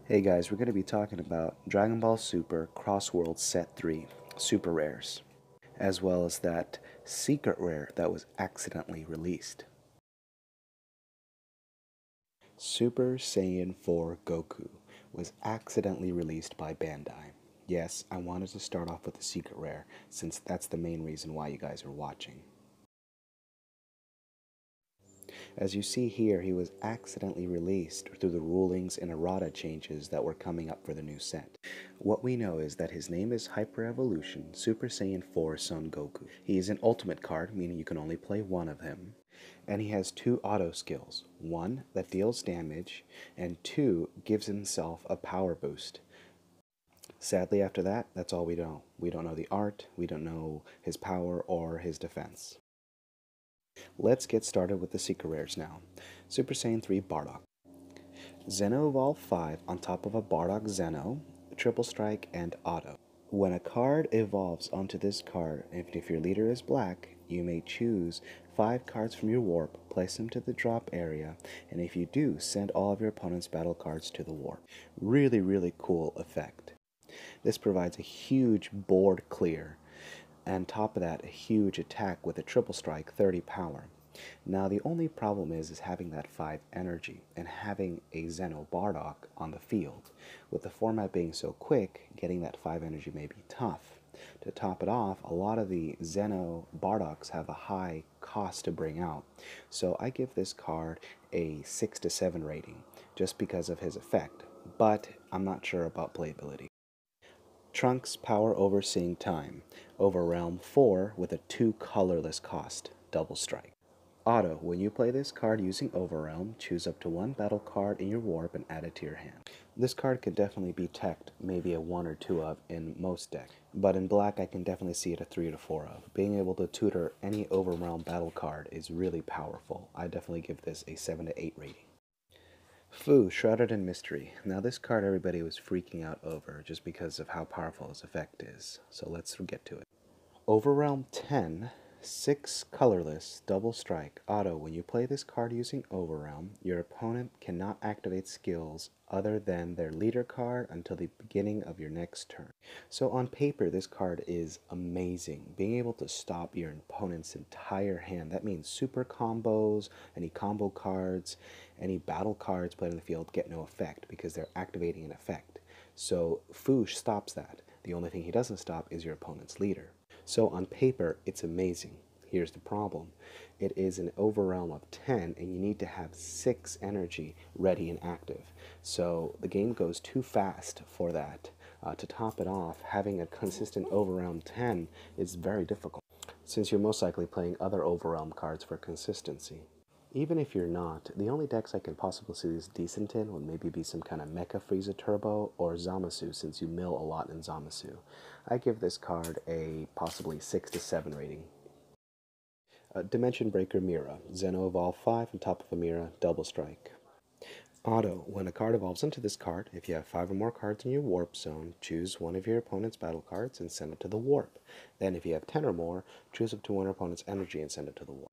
Hey guys, we're going to be talking about Dragon Ball Super Cross World Set 3 Super Rares, as well as that secret rare that was accidentally released. Super Saiyan 4 Goku was accidentally released by Bandai. Yes, I wanted to start off with the secret rare since that's the main reason why you guys are watching. As you see here, he was accidentally released through the rulings and errata changes that were coming up for the new set. What we know is that his name is Hyper Evolution Super Saiyan 4 Son Goku. He is an ultimate card, meaning you can only play one of him. And he has two auto skills, one that deals damage, and two gives himself a power boost. Sadly, after that, that's all we know. We don't know the art, we don't know his power or his defense. Let's get started with the secret rares now. Super Saiyan 3 Bardock. Zeno Evolve 5 on top of a Bardock Zeno, Triple Strike, and Auto. When a card evolves onto this card, if your leader is black, you may choose 5 cards from your warp, place them to the drop area, and if you do, send all of your opponent's battle cards to the warp. Really cool effect. This provides a huge board clear, and top of that, a huge attack with a triple strike, 30 power. Now the only problem is having that 5 energy and having a Zeno Bardock on the field. With the format being so quick, getting that 5 energy may be tough. To top it off, a lot of the Zeno Bardocks have a high cost to bring out, so I give this card a 6 to 7 rating, just because of his effect, but I'm not sure about playability. Trunks Power Overseeing Time, over Realm 4 with a 2 colorless cost, double strike. Auto, when you play this card using Overrealm, choose up to 1 battle card in your warp and add it to your hand. This card could definitely be teched, maybe a 1 or 2 of in most decks, but in black I can definitely see it a 3 to 4 of. Being able to tutor any Overrealm battle card is really powerful. I definitely give this a 7 to 8 rating. Fu, Shrouded in Mystery. Now this card everybody was freaking out over just because of how powerful his effect is, so let's get to it. Overrealm 10, 6 colorless, double strike, auto. When you play this card using Overrealm, your opponent cannot activate skills other than their leader card until the beginning of your next turn. So on paper, this card is amazing. Being able to stop your opponent's entire hand, that means super combos, any combo cards, any battle cards played in the field get no effect because they're activating an effect. So Foosh stops that. The only thing he doesn't stop is your opponent's leader. So on paper, it's amazing. Here's the problem. It is an overrealm of 10, and you need to have 6 energy ready and active. So the game goes too fast for that. To top it off, having a consistent overrealm 10 is very difficult, since you're most likely playing other overrealm cards for consistency. Even if you're not, the only decks I can possibly see this decent in would maybe be some kind of Mecha Frieza Turbo or Zamasu, since you mill a lot in Zamasu. I give this card a possibly 6 to 7 rating. Dimension Breaker Mira. Zeno Evolve 5 on top of a Mira, double strike. Auto. When a card evolves into this card, if you have 5 or more cards in your warp zone, choose one of your opponent's battle cards and send it to the warp. Then if you have 10 or more, choose up to one opponent's energy and send it to the warp.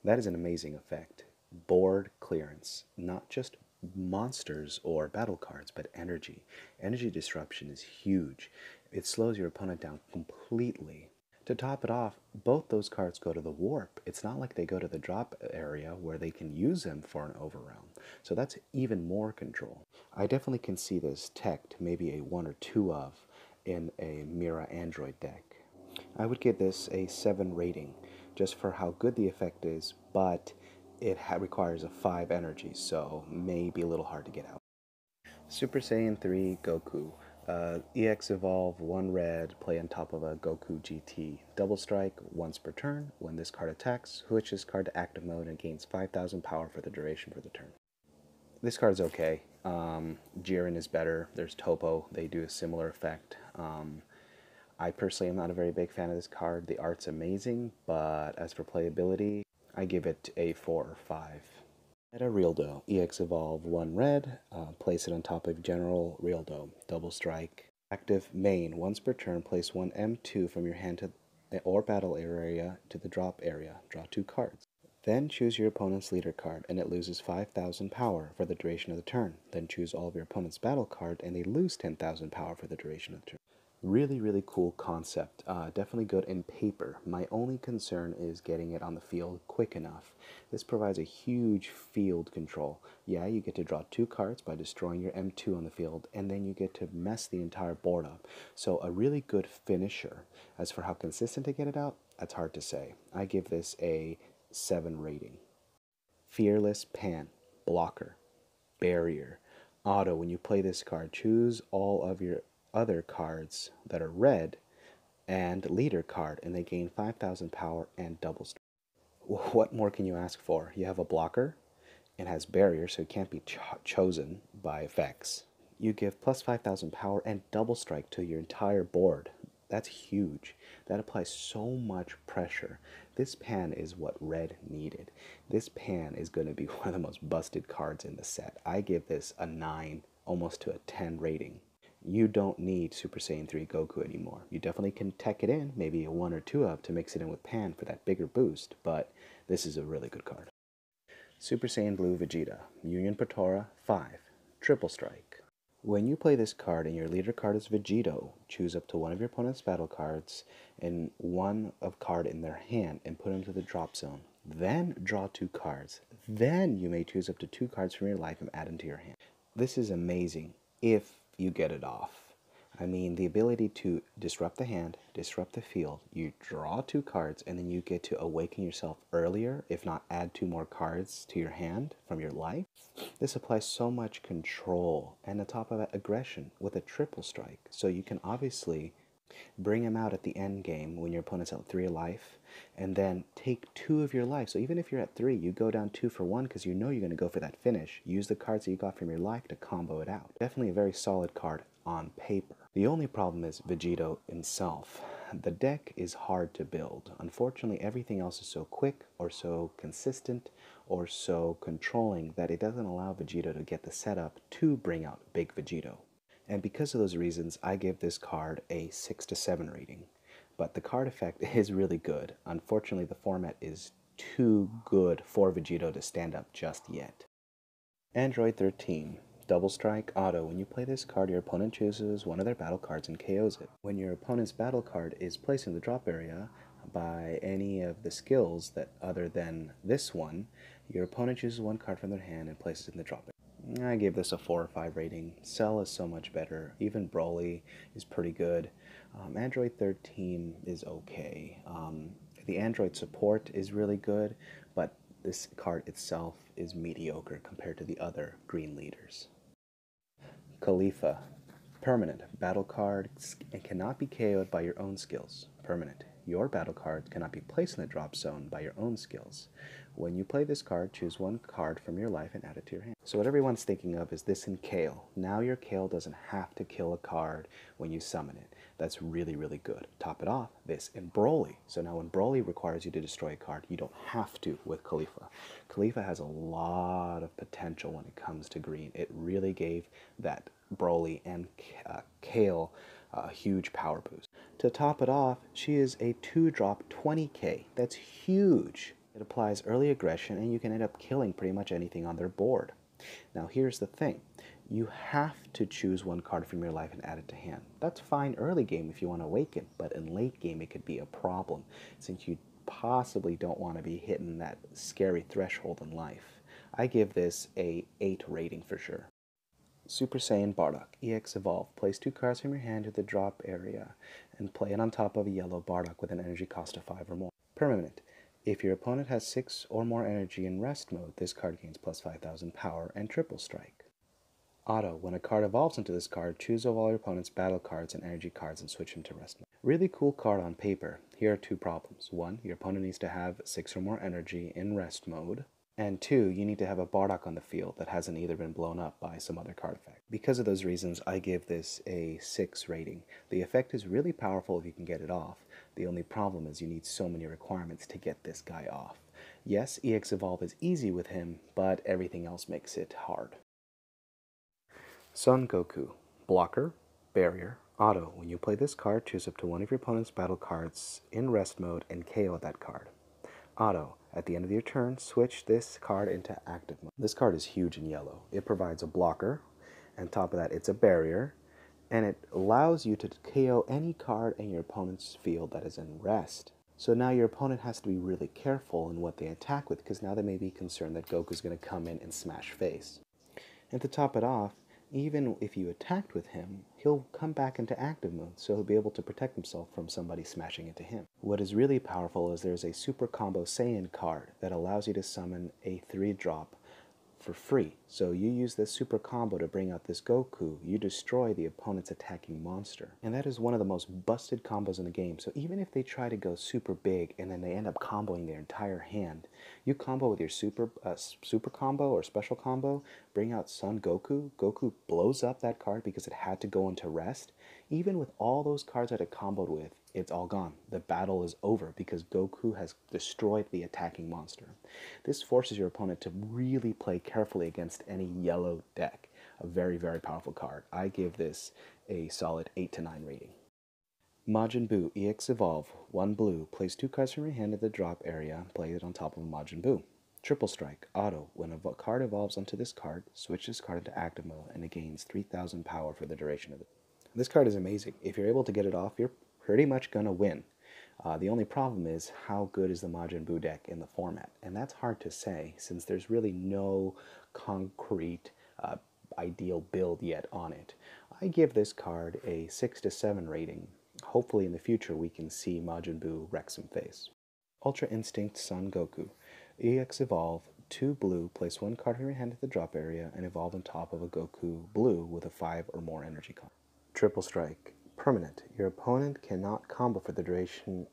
That is an amazing effect. Board clearance. Not just monsters or battle cards, but energy. Energy disruption is huge. It slows your opponent down completely. To top it off, both those cards go to the warp. It's not like they go to the drop area where they can use them for an overrealm. So that's even more control. I definitely can see this teched, maybe a 1 or 2 of, in a Mira Android deck. I would give this a 7 rating, just for how good the effect is, but it requires a 5 energy, so may be a little hard to get out. Super Saiyan 3 Goku. EX Evolve 1 red, play on top of a Goku GT. Double strike once per turn. When this card attacks, switch this card to active mode and gains 5,000 power for the duration for the turn. This card's okay. Jiren is better. There's Topo. They do a similar effect. I personally am not a very big fan of this card. The art's amazing, but as for playability, I give it a 4 or 5. Meta Realdo, EX Evolve 1 red, place it on top of General Realdo, double strike. Active main, once per turn, place 1 M2 from your hand to or battle area to the drop area, draw 2 cards. Then choose your opponent's leader card, and it loses 5,000 power for the duration of the turn. Then choose all of your opponent's battle card, and they lose 10,000 power for the duration of the turn. Really, really cool concept. Definitely good in paper. My only concern is getting it on the field quick enough. This provides a huge field control. Yeah, you get to draw 2 cards by destroying your M2 on the field, and then you get to mess the entire board up. So a really good finisher. As for how consistent to get it out, that's hard to say. I give this a 7 rating. Fearless Pan, blocker, barrier, auto. When you play this card, choose all of your other cards that are red and leader card, and they gain 5,000 power and double strike. What more can you ask for? You have a blocker, it has barrier, so it can't be chosen by effects. You give plus 5,000 power and double strike to your entire board. That's huge. That applies so much pressure. This pan is what red needed. This pan is going to be one of the most busted cards in the set. I give this a 9, almost to a 10 rating. You don't need Super Saiyan 3 Goku anymore. You definitely can tech it in, maybe a 1 or 2 up to mix it in with Pan for that bigger boost, but this is a really good card. Super Saiyan Blue Vegeta, Union Patora, 5, Triple Strike. When you play this card and your leader card is Vegito, choose up to one of your opponent's battle cards and one of card in their hand and put them to the drop zone. Then draw 2 cards. Then you may choose up to 2 cards from your life and add them to your hand. This is amazing if you get it off. I mean, the ability to disrupt the hand, disrupt the field, you draw 2 cards, and then you get to awaken yourself earlier, if not add 2 more cards to your hand from your life. This applies so much control, and on top of that, aggression with a triple strike. So you can obviously bring him out at the end game when your opponent's at 3 life, and then take 2 of your life. So even if you're at 3, you go down 2 for 1 because you know you're going to go for that finish. Use the cards that you got from your life to combo it out. Definitely a very solid card on paper. The only problem is Vegito himself. The deck is hard to build. Unfortunately, everything else is so quick or so consistent or so controlling that it doesn't allow Vegito to get the setup to bring out Big Vegito. And because of those reasons, I give this card a 6 to 7 rating. But the card effect is really good. Unfortunately, the format is too good for Vegito to stand up just yet. Android 13. Double Strike Auto. When you play this card, your opponent chooses one of their battle cards and KOs it. When your opponent's battle card is placed in the drop area by any of the skills that other than this one, your opponent chooses 1 card from their hand and places it in the drop area. I gave this a 4 or 5 rating. Cell is so much better. Even Broly is pretty good. Android 13 is okay. The Android support is really good, but this card itself is mediocre compared to the other green leaders. Khalifa. Permanent. Battle card and cannot be KO'd by your own skills. Permanent. Your battle card cannot be placed in the drop zone by your own skills. When you play this card, choose 1 card from your life and add it to your hand. So what everyone's thinking of is this in Kale. Now your Kale doesn't have to kill a card when you summon it. That's really, really good. Top it off, this in Broly. So now when Broly requires you to destroy a card, you don't have to with Khalifa. Khalifa has a lot of potential when it comes to green. It really gave that Broly and Kale a huge power boost. To top it off, she is a 2-drop 20k. That's huge. It applies early aggression, and you can end up killing pretty much anything on their board. Now here's the thing. You have to choose 1 card from your life and add it to hand. That's fine early game if you want to awaken, but in late game it could be a problem since you possibly don't want to be hitting that scary threshold in life. I give this a 8 rating for sure. Super Saiyan Bardock, EX Evolve. Place 2 cards from your hand to the drop area and play it on top of a yellow Bardock with an energy cost of 5 or more. Permanent. If your opponent has 6 or more energy in rest mode, this card gains plus 5,000 power and triple strike. Auto. When a card evolves into this card, choose all your opponent's battle cards and energy cards and switch them to rest mode. Really cool card on paper. Here are 2 problems. 1, your opponent needs to have 6 or more energy in rest mode. And 2, you need to have a Bardock on the field that hasn't either been blown up by some other card effect. Because of those reasons, I give this a 6 rating. The effect is really powerful if you can get it off. The only problem is you need so many requirements to get this guy off. Yes, EX Evolve is easy with him, but everything else makes it hard. Son Goku. Blocker, barrier, auto. When you play this card, choose up to one of your opponent's battle cards in rest mode and KO that card. Auto. At the end of your turn, switch this card into active mode. This card is huge in yellow. It provides a blocker, and on top of that, it's a barrier, and it allows you to KO any card in your opponent's field that is in rest. So now your opponent has to be really careful in what they attack with, because now they may be concerned that Goku's going to come in and smash face. And to top it off, even if you attacked with him, he'll come back into active mode, so he'll be able to protect himself from somebody smashing into him. What is really powerful is there's a Super Combo Saiyan card that allows you to summon a 3-drop for free. So you use this super combo to bring out this Goku, you destroy the opponent's attacking monster. And that is one of the most busted combos in the game. So even if they try to go super big and then they end up comboing their entire hand, you combo with your super combo or special combo, bring out Son Goku, Goku blows up that card because it had to go into rest. Even with all those cards that it comboed with, it's all gone. The battle is over because Goku has destroyed the attacking monster. This forces your opponent to really play carefully against any yellow deck. A very, very powerful card. I give this a solid 8 to 9 rating. Majin Buu EX Evolve, 1 blue, place 2 cards from your hand at the drop area, play it on top of Majin Buu. Triple Strike, auto, when a card evolves onto this card, switch this card into active mode and it gains 3,000 power for the duration of it. This card is amazing. If you're able to get it off, you're pretty much going to win. The only problem is how good is the Majin Buu deck in the format, and that's hard to say since there's really no concrete ideal build yet on it. I give this card a 6 to 7 rating. Hopefully in the future we can see Majin Buu wreck some face. Ultra Instinct Son Goku. EX Evolve, 2 blue, place 1 card in your hand at the drop area and evolve on top of a Goku blue with a 5 or more energy cost. Triple Strike. Permanent. Your opponent cannot combo for the duration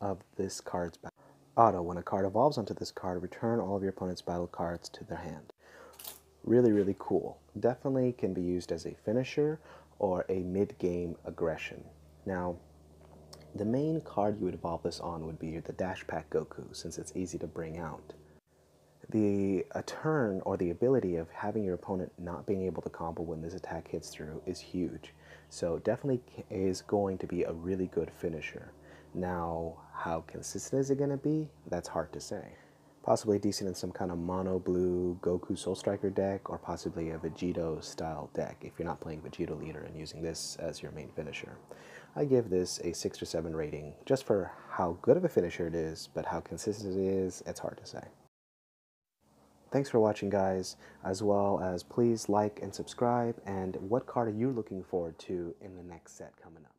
of this card's battle. Auto. When a card evolves onto this card, return all of your opponent's battle cards to their hand. Really, really cool. Definitely can be used as a finisher or a mid-game aggression. Now, the main card you would evolve this on would be the Dash Pack Goku, since it's easy to bring out. A turn or the ability of having your opponent not being able to combo when this attack hits through is huge. So definitely is going to be a really good finisher. Now, how consistent is it going to be? That's hard to say. Possibly decent in some kind of mono blue Goku Soul Striker deck, or possibly a Vegito style deck if you're not playing Vegito Leader and using this as your main finisher. I give this a 6 or 7 rating just for how good of a finisher it is, but how consistent it is, it's hard to say. Thanks for watching, guys, as well as please like and subscribe, and what card are you looking forward to in the next set coming up?